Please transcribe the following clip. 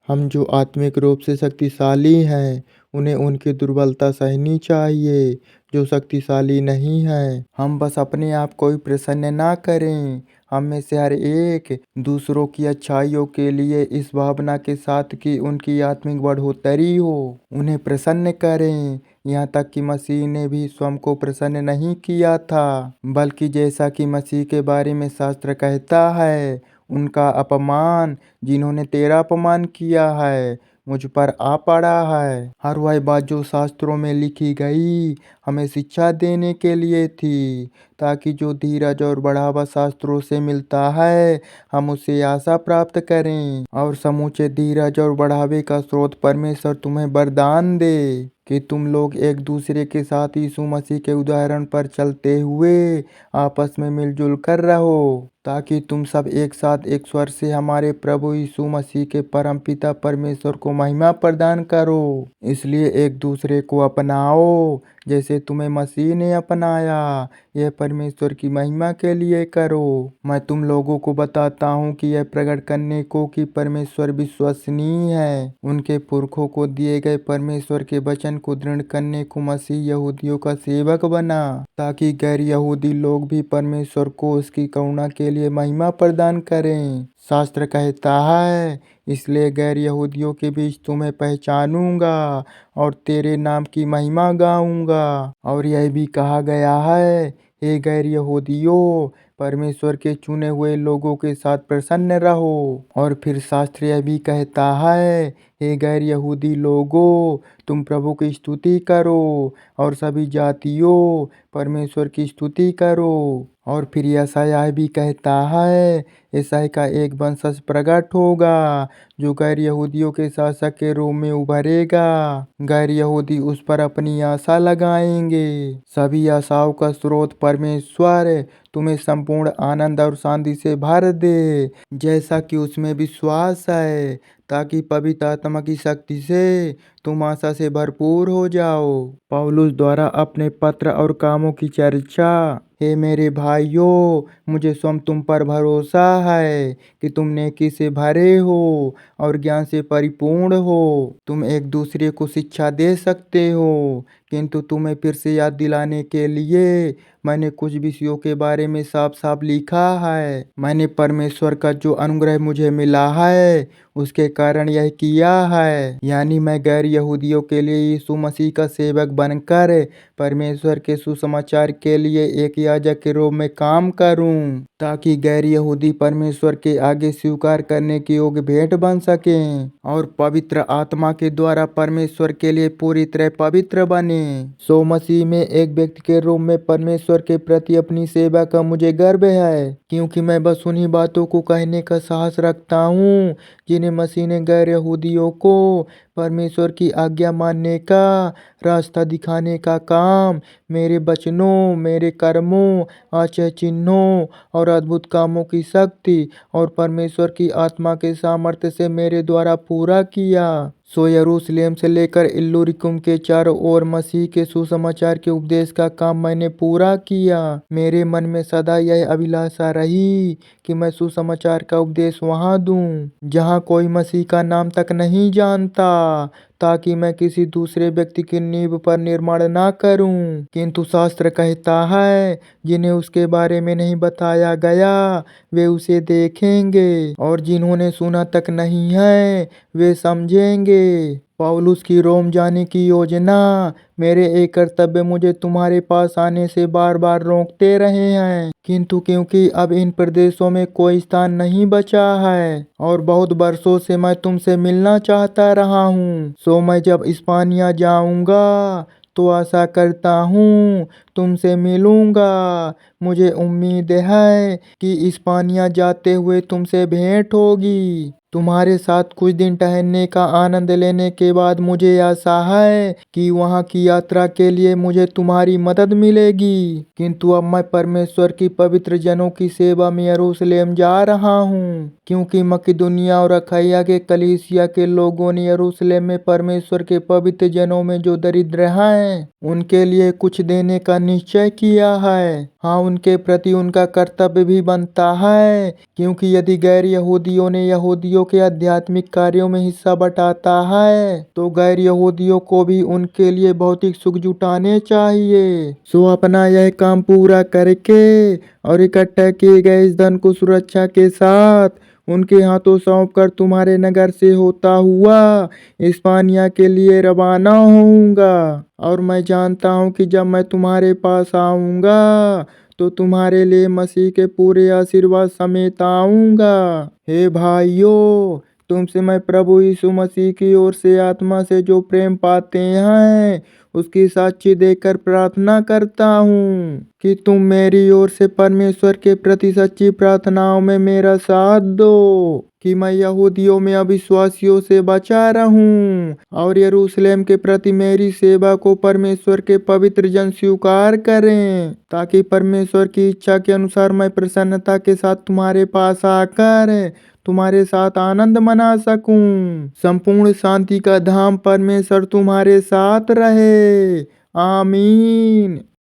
हम जो आत्मिक रूप से शक्तिशाली हैं, उन्हें उनकी दुर्बलता सहनी चाहिए, जो शक्तिशाली नहीं है। हम बस अपने आप को ही प्रसन्न ना करें। हम में से हर एक दूसरों की अच्छाइयों के लिए इस भावना के साथ कि उनकी आत्मिक बढ़ोतरी हो, उन्हें प्रसन्न करें। यहाँ तक कि मसीह ने भी स्वयं को प्रसन्न नहीं किया था, बल्कि जैसा कि मसीह के बारे में शास्त्र कहता है, उनका अपमान, जिन्होंने तेरा अपमान किया है, मुझ पर आ पड़ा है। हर वह बात जो शास्त्रों में लिखी गई हमें शिक्षा देने के लिए थी, ताकि जो धीरज और बढ़ावा शास्त्रों से मिलता है हम उसे आशा प्राप्त करें। और समूचे धीरज और बढ़ावे का स्रोत परमेश्वर तुम्हें वरदान दे कि तुम लोग एक दूसरे के साथ यीशु मसीह के उदाहरण पर चलते हुए आपस में मिलजुल कर रहो, ताकि तुम सब एक साथ एक स्वर से हमारे प्रभु यीशु मसीह के परमपिता परमेश्वर को महिमा प्रदान करो। इसलिए एक दूसरे को अपनाओ जैसे तुम्हें मसीह ने अपनाया। यह परमेश्वर की महिमा के लिए करो। मैं तुम लोगों को बताता हूँ कि यह प्रकट करने को कि परमेश्वर विश्वसनीय है। उनके पुरखों को दिए गए परमेश्वर के वचन को दृढ़ करने को मसीह यहूदियों का सेवक बना, ताकि गैर यहूदी लोग भी परमेश्वर को उसकी करुणा के लिए महिमा प्रदान करें। शास्त्र कहता है, इसलिए गैर यहूदियों के बीच तुम्हें पहचानूंगा और तेरे नाम की महिमा गाऊंगा। और यह भी कहा गया है, हे गैर यहूदियों, परमेश्वर के चुने हुए लोगों के साथ प्रसन्न रहो। और फिर शास्त्र यह भी कहता है, हे गैर यहूदी लोगों, तुम प्रभु की स्तुति करो और सभी जातियों परमेश्वर की स्तुति करो। और फिर यशायाह भी कहता है, ईसाई का एक वंशज प्रकट होगा जो गैर यहूदियों के शासक के रूप में उभरेगा। गैर यहूदी उस पर अपनी आशा लगाएंगे। सभी आशाओं का स्रोत परमेश्वर तुम्हें संपूर्ण आनंद और शांति से भर दे, जैसा कि उसमें विश्वास है, ताकि पवित्र आत्मा की शक्ति से तुम आशा से भरपूर हो जाओ। पौलुस द्वारा अपने पत्र और कामों की चर्चा। हे मेरे भाइयों, मुझे स्वयं तुम पर भरोसा है कि तुम नेकी से भरे हो और ज्ञान से परिपूर्ण हो। तुम एक दूसरे को शिक्षा दे सकते हो, किंतु तुम्हें फिर से याद दिलाने के लिए मैंने कुछ विषयों के बारे में साफ साफ लिखा है। मैंने परमेश्वर का जो अनुग्रह मुझे मिला है उसके कारण यह किया है, यानी मैं गैर यहूदियों के लिए यीशु मसीह का सेवक बनकर परमेश्वर के सुसमाचार के लिए एक याजक के रूप में काम करूं, ताकि गैर यहूदी परमेश्वर के आगे स्वीकार करने के योग्य भेंट बन सकें और पवित्र आत्मा के द्वारा परमेश्वर के लिए पूरी तरह पवित्र बने। सो मसीह में एक व्यक्ति के रूप में परमेश्वर के प्रति अपनी सेवा का मुझे गर्व है, क्योंकि मैं बस उन्हीं बातों को कहने का साहस रखता हूँ जिन्हें मसीह ने गैर यहूदियों को परमेश्वर की आज्ञा मानने का रास्ता दिखाने का काम मेरे वचनों, मेरे कर्मों, आश्चर्य चिन्हों और अद्भुत कामों की शक्ति और परमेश्वर की आत्मा के सामर्थ्य से मेरे द्वारा पूरा किया। सो यरूशलेम से लेकर इल्लुरिकुम के चारों ओर मसीह के सुसमाचार के उपदेश का काम मैंने पूरा किया। मेरे मन में सदा यह अभिलाषा रही कि मैं सुसमाचार का उपदेश वहां दूं जहां कोई मसीह का नाम तक नहीं जानता, ताकि मैं किसी दूसरे व्यक्ति की नींव पर निर्माण ना करूं। किंतु शास्त्र कहता है, जिन्हें उसके बारे में नहीं बताया गया वे उसे देखेंगे, और जिन्होंने सुना तक नहीं है वे समझेंगे। पौलुस की रोम जाने की योजना। मेरे एक कर्तव्य मुझे तुम्हारे पास आने से बार बार रोकते रहे हैं, किंतु क्योंकि अब इन प्रदेशों में कोई स्थान नहीं बचा है और बहुत वर्षों से मैं तुमसे मिलना चाहता रहा हूँ, सो मैं जब इस्पानिया जाऊंगा तो आशा करता हूँ तुमसे मिलूंगा। मुझे उम्मीद है कि इस्पानिया जाते हुए तुमसे भेंट होगी। तुम्हारे साथ कुछ दिन ठहरने का आनंद लेने के बाद मुझे आशा है कि वहां की यात्रा के लिए मुझे तुम्हारी मदद मिलेगी। किंतु अब मैं परमेश्वर की पवित्र जनों की सेवा में यरूशलेम जा रहा हूँ, क्योंकि मकिदुनिया और अखैया के कलीसिया के लोगों ने यरूशलेम में परमेश्वर के पवित्र जनों में जो दरिद्र हैं उनके लिए कुछ देने का निश्चय किया है। हाँ, उनके प्रति उनका कर्तव्य भी बनता है, क्योंकि यदि गैर यहूदियों ने यहूदियों के आध्यात्मिक कार्यों में हिस्सा बटाता है तो गैर यहूदियों को भी उनके लिए भौतिक सुख जुटाने चाहिए। सो अपना यह काम पूरा करके और इकट्ठा किए गए इस धन को सुरक्षा के साथ उनके हाथों सौंप कर तुम्हारे नगर से होता हुआ इस्पानिया के लिए रवाना होऊंगा। और मैं जानता हूँ कि जब मैं तुम्हारे पास आऊंगा तो तुम्हारे लिए मसीह के पूरे आशीर्वाद समेत आऊंगा। हे भाइयों, तुमसे मैं प्रभु यीशु मसीह की ओर से आत्मा से जो प्रेम पाते हैं उसकी साक्षी देकर प्रार्थना करता हूँ कि तुम मेरी ओर से परमेश्वर के प्रति सच्ची प्रार्थनाओं में मेरा साथ दो, कि मैं यहूदियों में अविश्वासियों से बचा रहूं और यरूशलेम के प्रति मेरी सेवा को परमेश्वर के पवित्र जन स्वीकार करें, ताकि परमेश्वर की इच्छा के अनुसार मैं प्रसन्नता के साथ तुम्हारे पास आकर तुम्हारे साथ आनंद मना सकूं। संपूर्ण शांति का धाम परमेश्वर तुम्हारे साथ रहे। आमीन।